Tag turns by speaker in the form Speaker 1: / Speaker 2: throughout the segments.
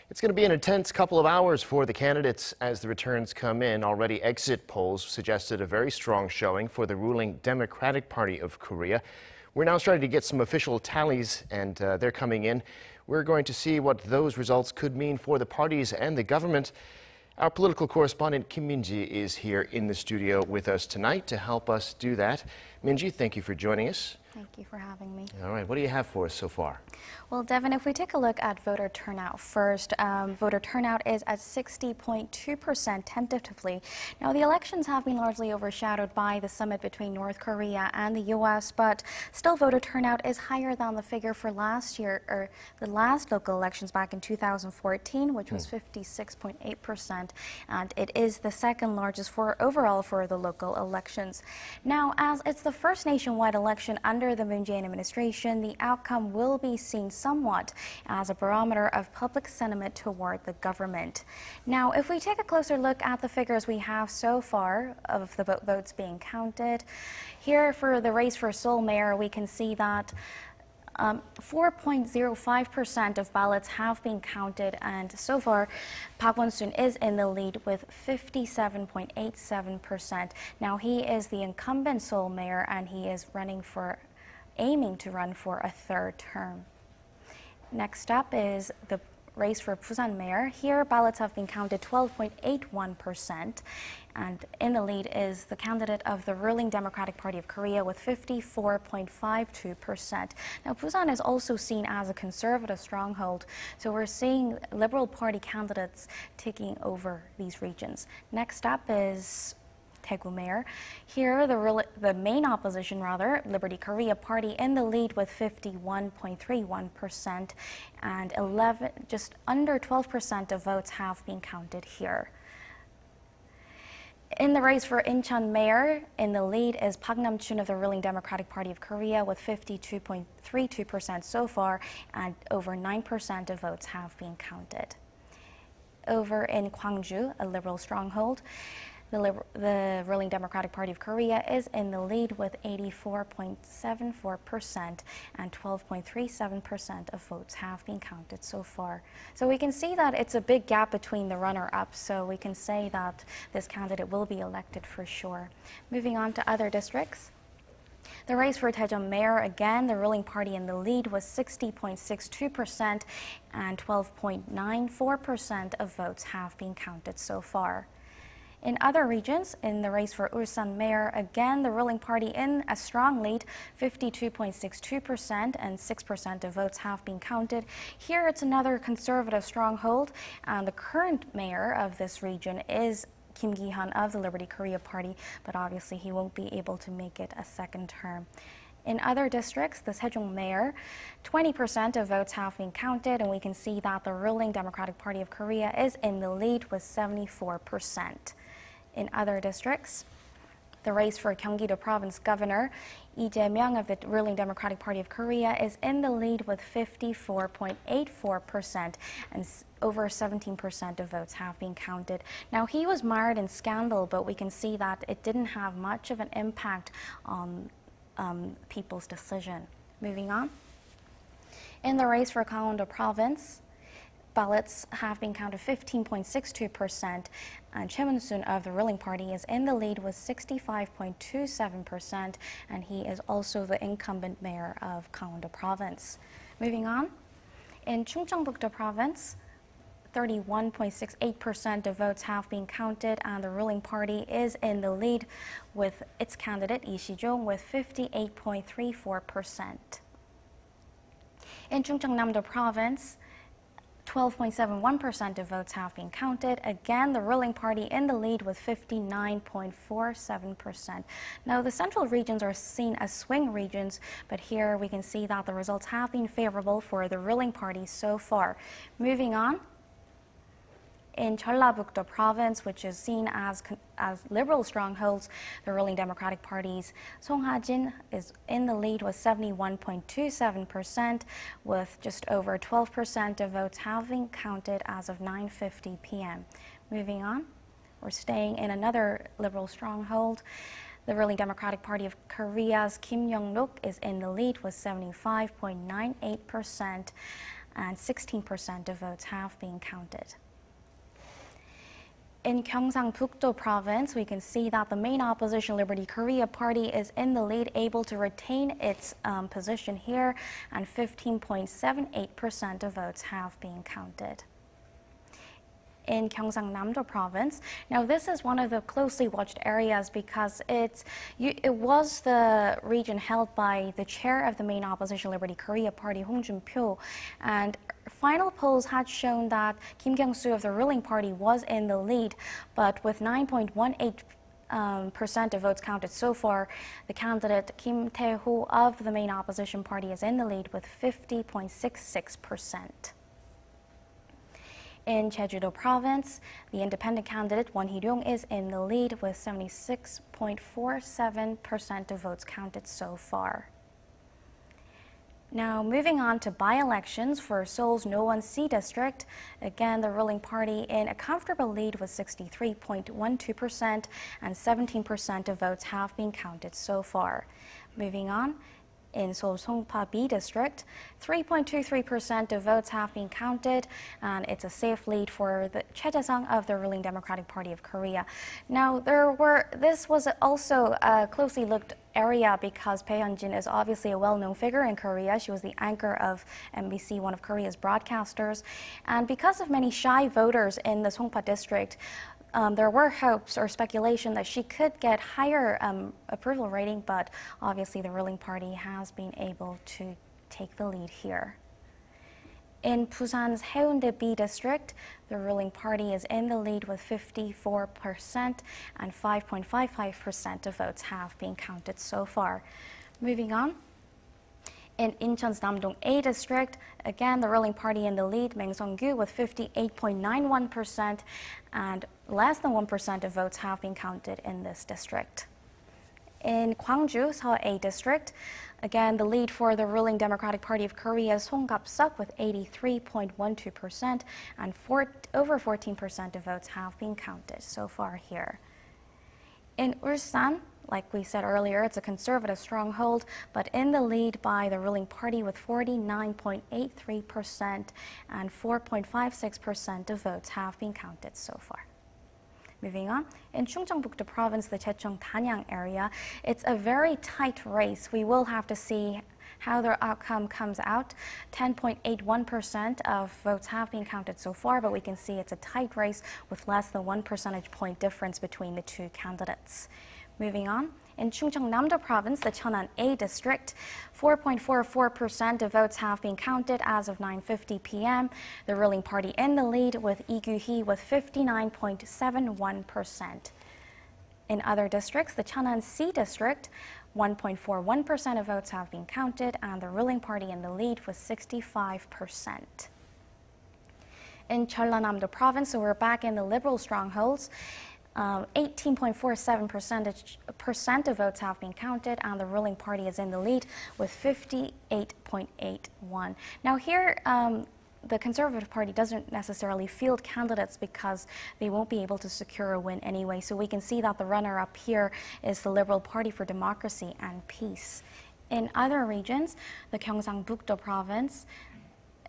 Speaker 1: It's going to be an intense couple of hours for the candidates as the returns come in. Already exit polls suggested a very strong showing for the ruling Democratic Party of Korea. We're now starting to get some official tallies, and they're coming in. We're going to see what those results could mean for the parties and the government. Our political correspondent Kim Min-ji is here in the studio with us tonight to help us do that. Min-ji, thank you for joining us.
Speaker 2: Thank you for having me.
Speaker 1: All right, what do you have for us so far?
Speaker 2: Well, Devin, if we take a look at voter turnout first, voter turnout is at 60.2% tentatively. Now, the elections have been largely overshadowed by the summit between North Korea and the U.S., but still voter turnout is higher than the figure for last year, or the last local elections back in 2014, which was 56.8%, and it is the second largest overall for the local elections. Now, as it's the first nationwide election under the Moon Jae-in administration, the outcome will be seen somewhat as a barometer of public sentiment toward the government. Now, if we take a closer look at the figures we have so far of the votes being counted, here for the race for Seoul mayor, we can see that 4.05% of ballots have been counted, and so far, Park Won-soon is in the lead with 57.87%. Now, he is the incumbent Seoul mayor, and he is aiming to run for a third term. Next up is the race for Busan mayor. Here, ballots have been counted 12.81%, and in the lead is the candidate of the ruling Democratic Party of Korea with 54.52%. Now, Busan is also seen as a conservative stronghold, so we're seeing Liberal Party candidates taking over these regions. Next up is Daegu mayor. Here, the main opposition, Liberty Korea Party, in the lead with 51.31%, and just under 12% of votes have been counted here. In the race for Incheon mayor, in the lead is Park Nam-chun of the ruling Democratic Party of Korea with 52.32% so far, and over 9% of votes have been counted. Over in Gwangju, a liberal stronghold, the ruling Democratic Party of Korea is in the lead with 84.74%, and 12.37% of votes have been counted so far. So we can see that it's a big gap between the runner-ups, so we can say that this candidate will be elected for sure. Moving on to other districts. The race for Daejeon mayor, again, the ruling party in the lead was 60.62%, and 12.94% of votes have been counted so far. In other regions, in the race for Ulsan mayor, again, the ruling party in a strong lead, 52.62%, and 6% of votes have been counted. Here, it's another conservative stronghold, and the current mayor of this region is Kim Gi-hun of the Liberty Korea Party, but obviously he won't be able to make it a second term. In other districts, the Sejong mayor, 20% of votes have been counted, and we can see that the ruling Democratic Party of Korea is in the lead with 74%. In other districts, the race for Gyeonggi-do Province Governor, Lee Jae-myung of the ruling Democratic Party of Korea is in the lead with 54.84%, and over 17% of votes have been counted. Now, he was mired in scandal, but we can see that it didn't have much of an impact on people's decision. Moving on. In the race for Gangwon-do Province, ballots have been counted 15.62%, and Choi Moon-soon of the ruling party is in the lead with 65.27%, and he is also the incumbent mayor of Gangwon-do Province. Moving on, in Chungcheongbuk-do Province, 31.68% of votes have been counted, and the ruling party is in the lead with its candidate Lee Si-jong with 58.34%. In Chungcheongnam-do Province, 12.71% of votes have been counted. Again, the ruling party in the lead with 59.47%. Now, the central regions are seen as swing regions, but here we can see that the results have been favorable for the ruling party so far. Moving on. In Jeollabuk-do Province, which is seen as liberal strongholds, the ruling Democratic Party's Song Ha-jin is in the lead with 71.27%, with just over 12% of votes having counted as of 9:50 p.m. Moving on, we're staying in another liberal stronghold. The ruling Democratic Party of Korea's Kim Young-ruk is in the lead with 75.98%. and 16% of votes have been counted. In Gyeongsang-Buk-do province, we can see that the main opposition Liberty Korea party is in the lead, able to retain its position here, and 15.78% of votes have been counted. In Gyeongsang-Namdo province, now this is one of the closely watched areas because it was the region held by the chair of the main opposition Liberty Korea party, Hong Jun-pyo, and final polls had shown that Kim Kyung-soo of the ruling party was in the lead, but with 9.18% of votes counted so far, the candidate Kim Tae-ho of the main opposition party is in the lead with 50.66%. In Jeju-do province, the independent candidate Won Hee-ryong is in the lead with 76.47% of votes counted so far. Now, moving on to by-elections for Seoul's No-1C district, again, the ruling party in a comfortable lead with 63.12%, and 17% of votes have been counted so far. Moving on, in Seoul's Songpa B district, 3.23% of votes have been counted, and it's a safe lead for the Choi Jae-sang of the ruling Democratic Party of Korea. Now, this was also a closely looked area because Bae Hyun-jin is obviously a well-known figure in Korea. She was the anchor of MBC, one of Korea's broadcasters, and because of many shy voters in the Songpa district, there were hopes or speculation that she could get higher approval rating, but obviously the ruling party has been able to take the lead here. In Busan's Haeundae B district, the ruling party is in the lead with 54%, and 5.55% of votes have been counted so far. Moving on. In Incheon's Namdong A district, again, the ruling party in the lead, Meng Song-gyu, with 58.91%, and less than 1% of votes have been counted in this district. In Gwangju, Seo A district, again, the lead for the ruling Democratic Party of Korea is Song Gap-suk with 83.12%, and over 14% of votes have been counted so far here. In Ulsan, like we said earlier, it's a conservative stronghold, but in the lead by the ruling party with 49.83%, and 4.56% of votes have been counted so far. Moving on, in Chungcheongbuk-do province, the Daecheong-Danyang area, it's a very tight race. We will have to see how their outcome comes out. 10.81% of votes have been counted so far, but we can see it's a tight race with less than 1 percentage point difference between the two candidates. Moving on, in Chungcheong-Namdo province, the Cheonan A district, 4.44% of votes have been counted as of 9:50 p.m. The ruling party in the lead with Lee Kyu-hee with 59.71%. In other districts, the Cheonan C district, 1.41% of votes have been counted, and the ruling party in the lead with 65%. In Jeollanam-do province, so we're back in the liberal strongholds. 18.47% of votes have been counted, and the ruling party is in the lead with 58.81. Now here, the Conservative Party doesn't necessarily field candidates because they won't be able to secure a win anyway. So we can see that the runner-up here is the Liberal Party for Democracy and Peace. In other regions, the Gyeongsang-Buk-do province,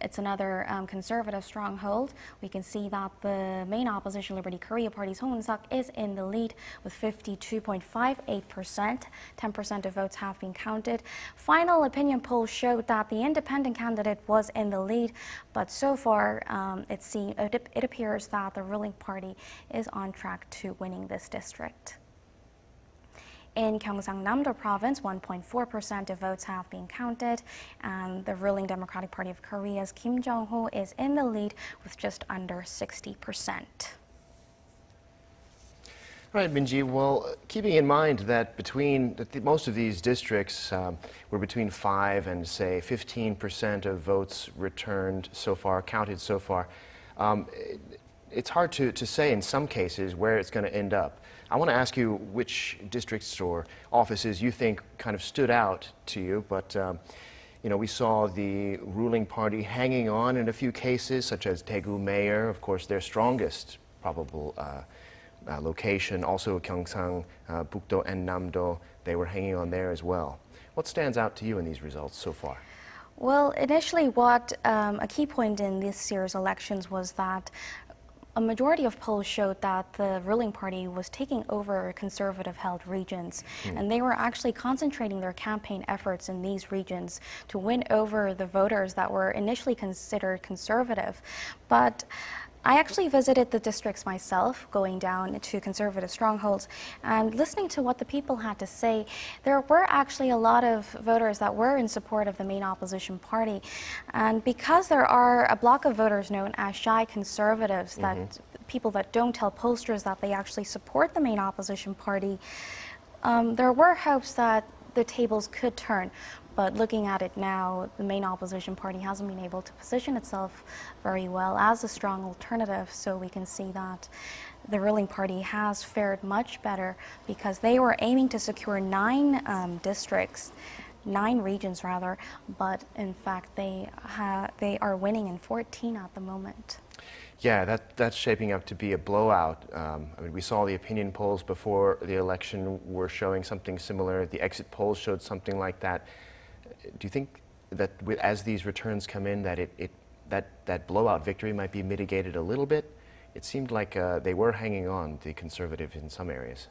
Speaker 2: it's another conservative stronghold. We can see that the main opposition Liberty Korea Party's Hong Eun-suk is in the lead with 52.58%. 10% of votes have been counted. Final opinion polls showed that the independent candidate was in the lead, but so far it appears that the ruling party is on track to winning this district. In Gyeongsang-Namdo province, 1.4% of votes have been counted, and the ruling Democratic Party of Korea's Kim Jong-ho is in the lead with just under 60%.
Speaker 1: All right, Minji. Well, keeping in mind that most of these districts were between 5 and, say, 15% of votes returned so far, counted so far, it's hard to say in some cases where it's going to end up. I want to ask you which districts or offices you think kind of stood out to you, but you know, we saw the ruling party hanging on in a few cases, such as Daegu Mayor, of course, their strongest probable location, also Gyeongsang, Buk-do and Namdo, they were hanging on there as well. What stands out to you in these results so far?
Speaker 2: Well, initially what a key point in this year's elections was that a majority of polls showed that the ruling party was taking over conservative-held regions, and they were actually concentrating their campaign efforts in these regions to win over the voters that were initially considered conservative. But I actually visited the districts myself, going down to conservative strongholds, and listening to what the people had to say, there were actually a lot of voters that were in support of the main opposition party. And because there are a block of voters known as shy conservatives, that people that don't tell pollsters that they actually support the main opposition party, there were hopes that the tables could turn. But looking at it now, the main opposition party hasn't been able to position itself very well as a strong alternative, so we can see that the ruling party has fared much better because they were aiming to secure 9 districts, 9 regions rather, but in fact they are winning in 14 at the moment.
Speaker 1: Yeah, that's shaping up to be a blowout. I mean, we saw the opinion polls before the election were showing something similar. The exit polls showed something like that. Do you think that as these returns come in, that that blowout victory might be mitigated a little bit? It seemed like they were hanging on, the Conservatives, in some areas.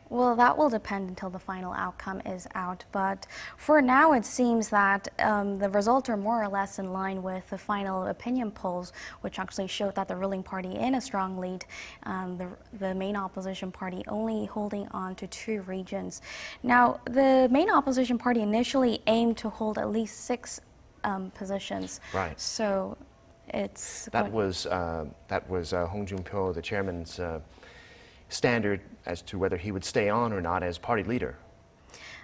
Speaker 2: Well, that will depend until the final outcome is out, but for now it seems that the results are more or less in line with the final opinion polls, which actually showed that the ruling party in a strong lead, the main opposition party only holding on to 2 regions. Now, the main opposition party initially aimed to hold at least 6 positions.
Speaker 1: Right.
Speaker 2: So it's...
Speaker 1: That was Hong Jun-pyo, the chairman's standard as to whether he would stay on or not as party leader.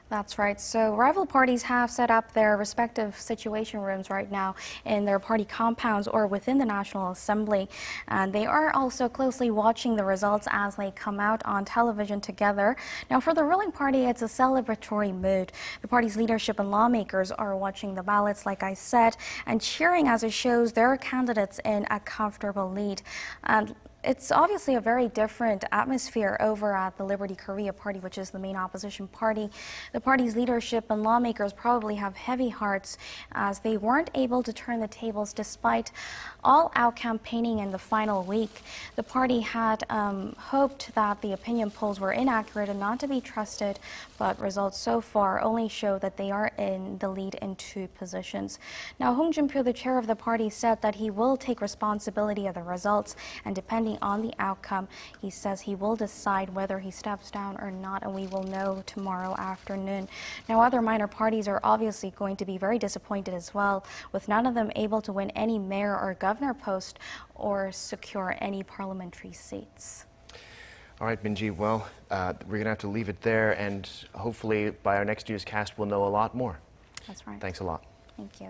Speaker 2: That's right. So rival parties have set up their respective situation rooms right now in their party compounds or within the National Assembly. And they are also closely watching the results as they come out on television together. Now, for the ruling party, it's a celebratory mood. The party's leadership and lawmakers are watching the ballots, like I said, and cheering as it shows their candidates in a comfortable lead. And it's obviously a very different atmosphere over at the Liberty Korea Party, which is the main opposition party. The party's leadership and lawmakers probably have heavy hearts as they weren't able to turn the tables despite all-out campaigning in the final week. The party had hoped that the opinion polls were inaccurate and not to be trusted, but results so far only show that they are in the lead in 2 positions. Now, Hong Jun-pyo, the chair of the party, said that he will take responsibility of the results, and depending on the outcome, he says he will decide whether he steps down or not, and we will know tomorrow afternoon. Now, other minor parties are obviously going to be very disappointed as well, with none of them able to win any mayor or governor post or secure any parliamentary seats.
Speaker 1: All right, Minji, well, we're going to have to leave it there, and hopefully by our next newscast we'll know a lot more.
Speaker 2: That's right.
Speaker 1: Thanks a lot.
Speaker 2: Thank you.